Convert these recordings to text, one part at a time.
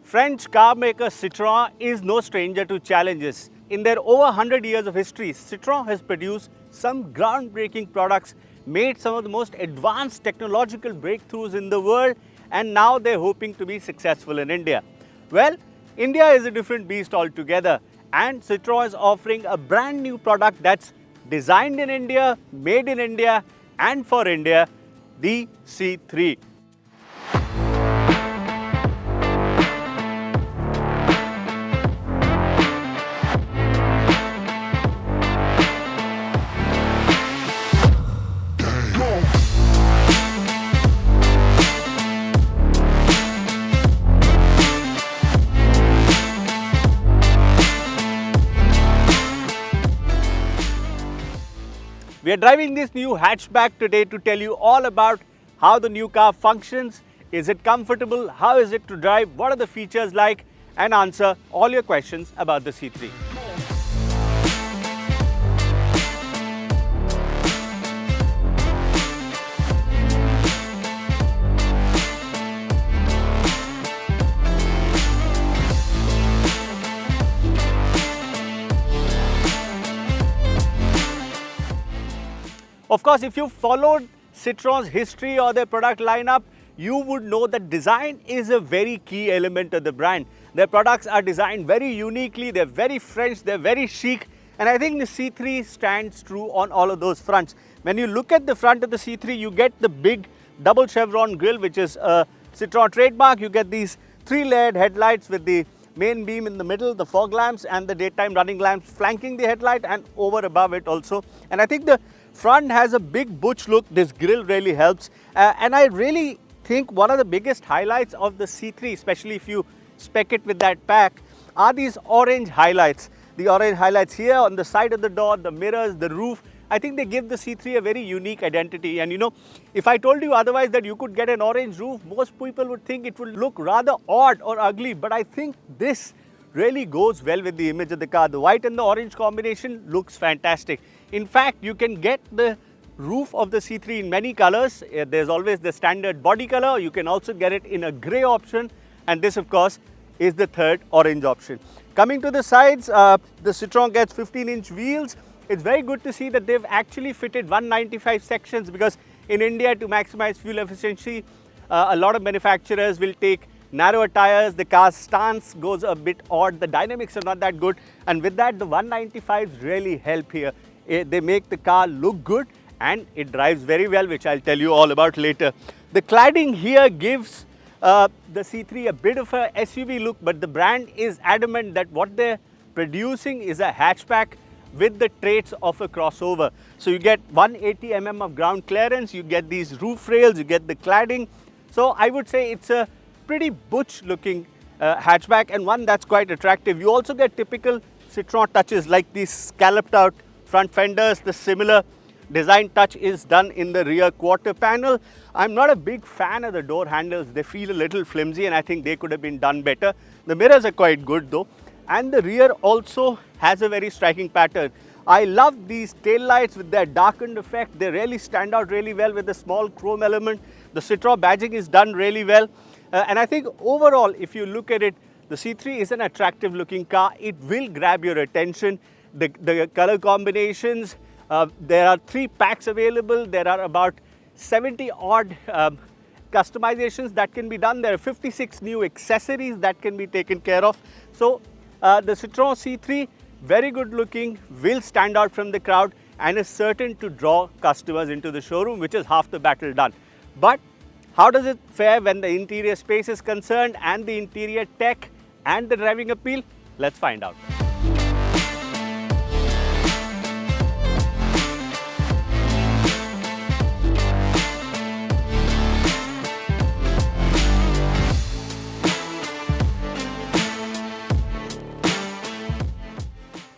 French car maker Citroen is no stranger to challenges. In their over 100 years of history, Citroen has produced some groundbreaking products, made some of the most advanced technological breakthroughs in the world, and now they're hoping to be successful in India. Well, India is a different beast altogether, and Citroen is offering a brand new product that's designed in India, made in India, and for India, the C3. We are driving this new hatchback today to tell you all about how the new car functions, is it comfortable, how is it to drive, what are the features like, and answer all your questions about the C3. Of course, if you followed Citroen's history or their product lineup, you would know that design is a very key element of the brand. Their products are designed very uniquely, they're very French, they're very chic, and I think the C3 stands true on all of those fronts. When you look at the front of the C3, you get the big double chevron grille, which is a Citroen trademark. You get these 3-layered headlights with the main beam in the middle, the fog lamps and the daytime running lamps flanking the headlight and over above it also. And I think the front has a big butch look. This grille really helps, and I really think one of the biggest highlights of the C3, especially if you spec it with that pack, are these orange highlights. The orange highlights here on the side of the door, the mirrors, the roof. I think they give the C3 a very unique identity. And you know, if I told you otherwise that you could get an orange roof, most people would think it would look rather odd or ugly, but I think this really goes well with the image of the car. The white and the orange combination looks fantastic. In fact, you can get the roof of the C3 in many colors. There's always the standard body color. You can also get it in a grey option, and this of course is the third orange option. Coming to the sides, the Citroen gets 15-inch wheels. It's very good to see that they've actually fitted 195 sections, because in India, to maximize fuel efficiency, a lot of manufacturers will take narrower tires, the car's stance goes a bit odd, the dynamics are not that good, and with that the 195s really help here. They make the car look good and it drives very well, which I'll tell you all about later. The cladding here gives the C3 a bit of a SUV look, but the brand is adamant that what they're producing is a hatchback with the traits of a crossover. So you get 180 mm of ground clearance, you get these roof rails, you get the cladding. So I would say it's a pretty butch looking hatchback, and one that's quite attractive. You also get typical Citroen touches like these scalloped out front fenders. The similar design touch is done in the rear quarter panel. I'm not a big fan of the door handles. They feel a little flimsy and I think they could have been done better. The mirrors are quite good though, and the rear also has a very striking pattern. I love these tail lights with their darkened effect. They really stand out really well with the small chrome element. The Citroen badging is done really well. And I think overall, if you look at it, the C3 is an attractive looking car. It will grab your attention. The color combinations, there are 3 packs available. There are about 70 odd customizations that can be done. There are 56 new accessories that can be taken care of. So the Citroen C3, very good looking, will stand out from the crowd and is certain to draw customers into the showroom, which is half the battle done. But how does it fare when the interior space is concerned and the interior tech and the driving appeal? Let's find out.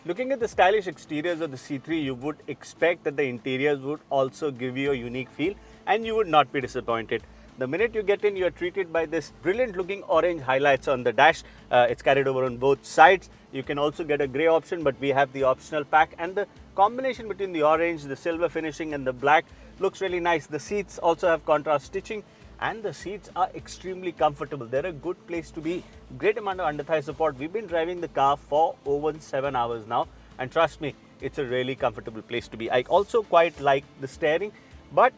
Looking at the stylish exteriors of the C3, you would expect that the interiors would also give you a unique feel and you would not be disappointed. The minute you get in, you are treated by this brilliant looking orange highlights on the dash. It's carried over on both sides. You can also get a grey option, but we have the optional pack, and the combination between the orange, the silver finishing and the black looks really nice. The seats also have contrast stitching, and the seats are extremely comfortable. They're a good place to be. Great amount of under thigh support. We've been driving the car for over 7 hours now, and trust me, it's a really comfortable place to be. I also quite like the steering, but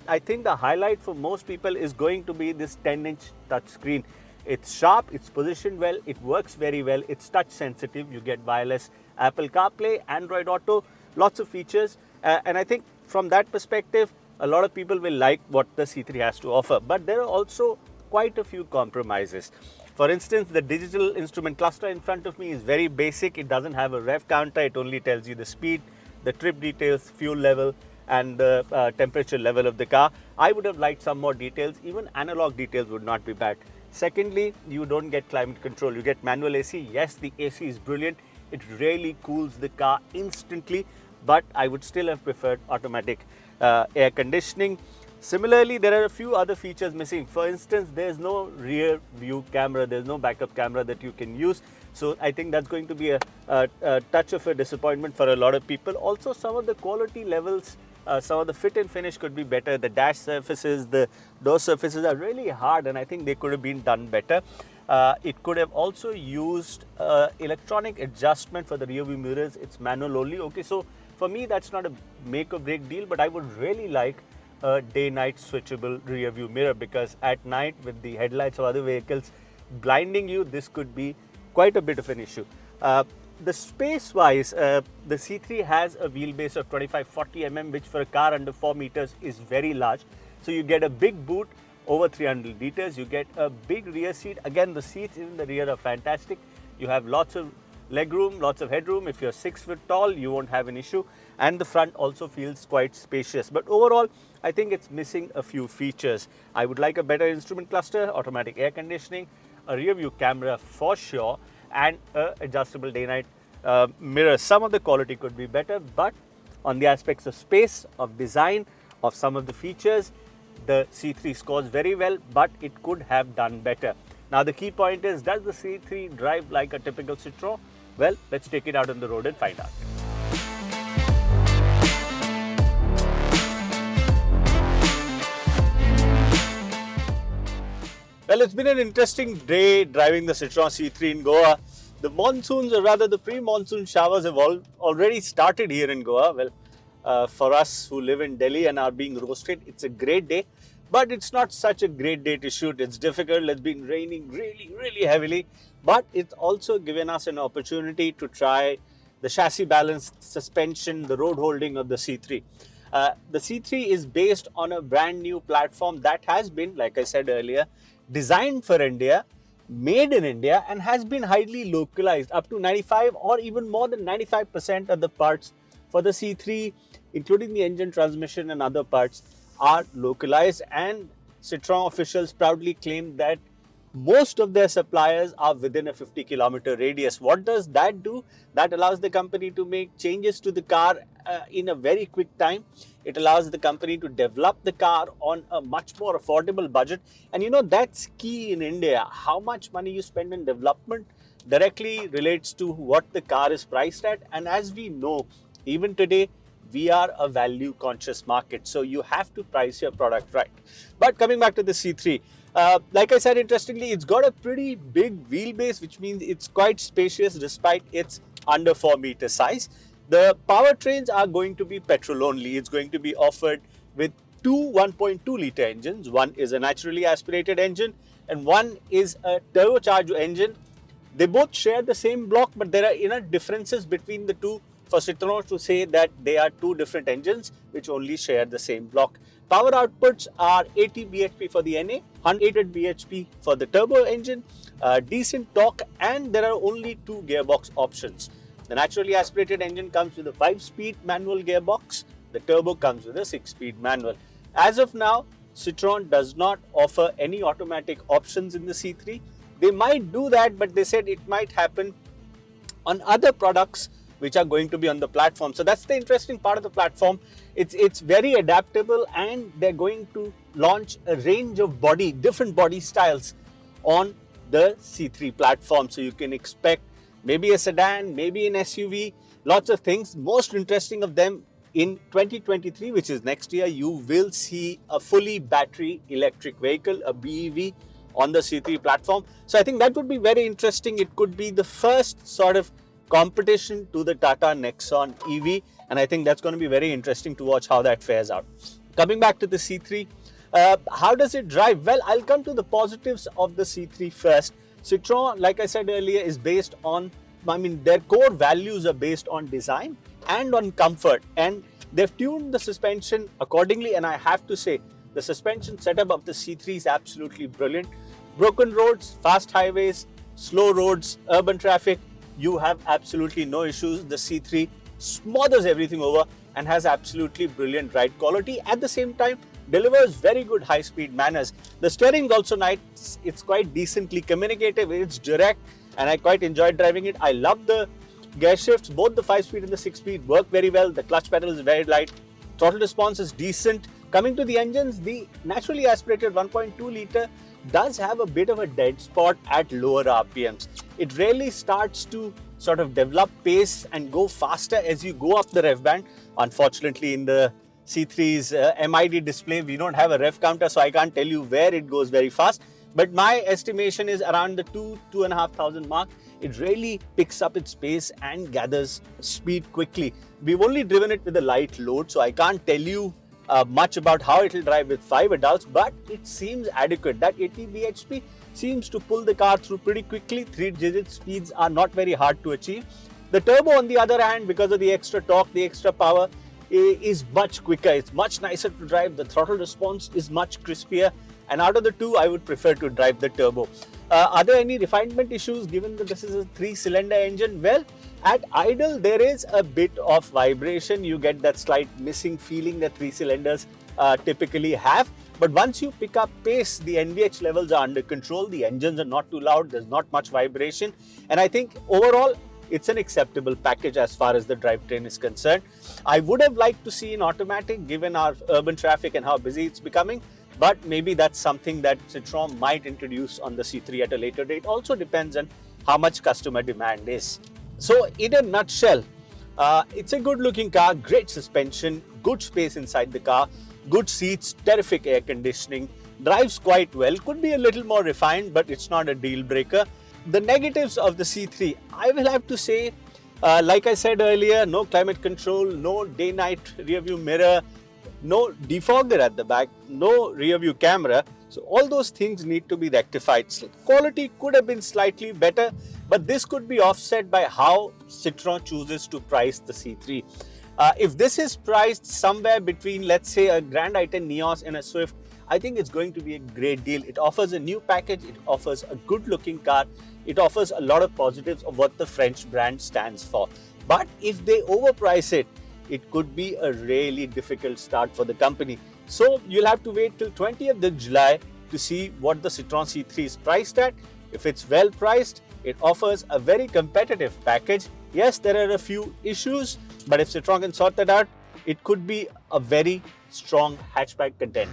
I think the highlight for most people is going to be this 10-inch touchscreen. It's sharp, it's positioned well, it works very well, it's touch sensitive. You get wireless Apple CarPlay, Android Auto, lots of features, and I think from that perspective, a lot of people will like what the C3 has to offer. But there are also quite a few compromises. For instance, the digital instrument cluster in front of me is very basic. It doesn't have a rev counter. It only tells you the speed, the trip details, fuel level, and the temperature level of the car. I would have liked some more details. Even analog details would not be bad. Secondly, you don't get climate control. You get manual AC. Yes, the AC is brilliant. It really cools the car instantly, but I would still have preferred automatic air conditioning. Similarly, there are a few other features missing. For instance, there's no rear view camera, there's no backup camera that you can use. So I think that's going to be a touch of a disappointment for a lot of people. Also, some of the quality levels, some of the fit and finish could be better. The dash surfaces, the door surfaces are really hard, and I think they could have been done better. It could have also used electronic adjustment for the rear view mirrors. It's manual only. Okay, so for me, that's not a make or break deal, but I would really like a day-night switchable rear view mirror, because at night with the headlights of other vehicles blinding you, this could be quite a bit of an issue. The space-wise, the C3 has a wheelbase of 2540 mm, which for a car under 4 meters is very large. So you get a big boot, over 300 liters. You get a big rear seat. Again, the seats in the rear are fantastic. You have lots of legroom, lots of headroom. If you're 6 foot tall, you won't have an issue. And the front also feels quite spacious. But overall, I think it's missing a few features. I would like a better instrument cluster, automatic air conditioning, a rear view camera for sure, and adjustable day-night mirrors. Some of the quality could be better, but on the aspects of space, of design, of some of the features, the C3 scores very well, but it could have done better. Now the key point is, does the C3 drive like a typical Citroen? Well, let's take it out on the road and find out. Well, it's been an interesting day driving the Citroen C3 in Goa. The monsoons, or rather the pre-monsoon showers, have already started here in Goa. Well, for us who live in Delhi and are being roasted, it's a great day. But it's not such a great day to shoot. It's difficult. It's been raining really heavily. But it's also given us an opportunity to try the chassis balance, suspension, the road holding of the C3. The C3 is based on a brand new platform that has been, like I said earlier, designed for India, made in India, and has been highly localized. Up to 95 or even more than 95% of the parts for the C3, including the engine, transmission and other parts, are localized, and Citroen officials proudly claim that most of their suppliers are within a 50-kilometer radius. What does that do? That allows the company to make changes to the car in a very quick time. It allows the company to develop the car on a much more affordable budget. And you know, that's key in India. How much money you spend in development directly relates to what the car is priced at. And as we know, even today, we are a value conscious market. So you have to price your product right. But coming back to the C3, like I said, interestingly, it's got a pretty big wheelbase, which means it's quite spacious despite its under 4 meter size. The powertrains are going to be petrol only. It's going to be offered with two 1.2 liter engines. One is a naturally aspirated engine and one is a turbocharged engine. They both share the same block, but there are enough differences between the two for Citroen to say that they are two different engines which only share the same block. Power outputs are 80 bhp for the NA, 180 bhp for the turbo engine, decent torque, and there are only two gearbox options. The naturally aspirated engine comes with a 5-speed manual gearbox. The turbo comes with a 6-speed manual. As of now, Citroen does not offer any automatic options in the C3. They might do that, but they said it might happen on other products which are going to be on the platform. So that's the interesting part of the platform. It's very adaptable, and they're going to launch a range of different body styles on the C3 platform. So you can expect maybe a sedan, maybe an SUV, lots of things. Most interesting of them in 2023, which is next year, you will see a fully battery electric vehicle, a BEV, on the C3 platform. So I think that would be very interesting. It could be the first sort of competition to the Tata Nexon EV, and I think that's going to be very interesting to watch how that fares out. Coming back to the C3, how does it drive? Well, I'll come to the positives of the C3 first. Citroen, like I said earlier, is based on, their core values are based on design and on comfort, and they've tuned the suspension accordingly, and I have to say, the suspension setup of the C3 is absolutely brilliant. Broken roads, fast highways, slow roads, urban traffic, you have absolutely no issues. The C3 smothers everything over and has absolutely brilliant ride quality. At the same time, delivers very good high-speed manners. The steering is also nice. It's quite decently communicative. It's direct, and I quite enjoyed driving it. I love the gear shifts. Both the 5-speed and the 6-speed work very well. The clutch pedal is very light. Throttle response is decent. Coming to the engines, the naturally aspirated 1.2 litre does have a bit of a dead spot at lower RPMs. It rarely starts to sort of develop pace and go faster as you go up the rev band. Unfortunately, in the C3's MID display, we don't have a rev counter, so I can't tell you where it goes very fast. But my estimation is around the 2,500 mark. It really picks up its pace and gathers speed quickly. We've only driven it with a light load, so I can't tell you much about how it will drive with 5 adults, but it seems adequate. That 80 bhp seems to pull the car through pretty quickly. 3-digit speeds are not very hard to achieve. The turbo, on the other hand, because of the extra torque, the extra power, is much quicker. It's much nicer to drive. The throttle response is much crispier, and out of the two, I would prefer to drive the turbo. Are there any refinement issues given that this is a 3-cylinder engine? Well, at idle, there is a bit of vibration. You get that slight missing feeling that 3 cylinders typically have. But once you pick up pace, the NVH levels are under control. The engines are not too loud. There's not much vibration. And I think overall, it's an acceptable package as far as the drivetrain is concerned. I would have liked to see an automatic given our urban traffic and how busy it's becoming. But maybe that's something that Citroen might introduce on the C3 at a later date. Also depends on how much customer demand is. So in a nutshell, it's a good looking car, great suspension, good space inside the car, good seats, terrific air conditioning, drives quite well, could be a little more refined, but it's not a deal breaker. The negatives of the C3, I will have to say, like I said earlier, no climate control, no day-night rear view mirror, no defogger at the back, no rear view camera. So all those things need to be rectified. Quality could have been slightly better, but this could be offset by how Citroen chooses to price the C3. If this is priced somewhere between, let's say, a Grand i10 Neos and a Swift, I think it's going to be a great deal. It offers a new package, it offers a good looking car, it offers a lot of positives of what the French brand stands for. But if they overprice it, it could be a really difficult start for the company. So you'll have to wait till 20th of July to see what the Citroen C3 is priced at. If it's well priced, it offers a very competitive package. Yes, there are a few issues, but if Citroen can sort that out, it could be a very strong hatchback contender.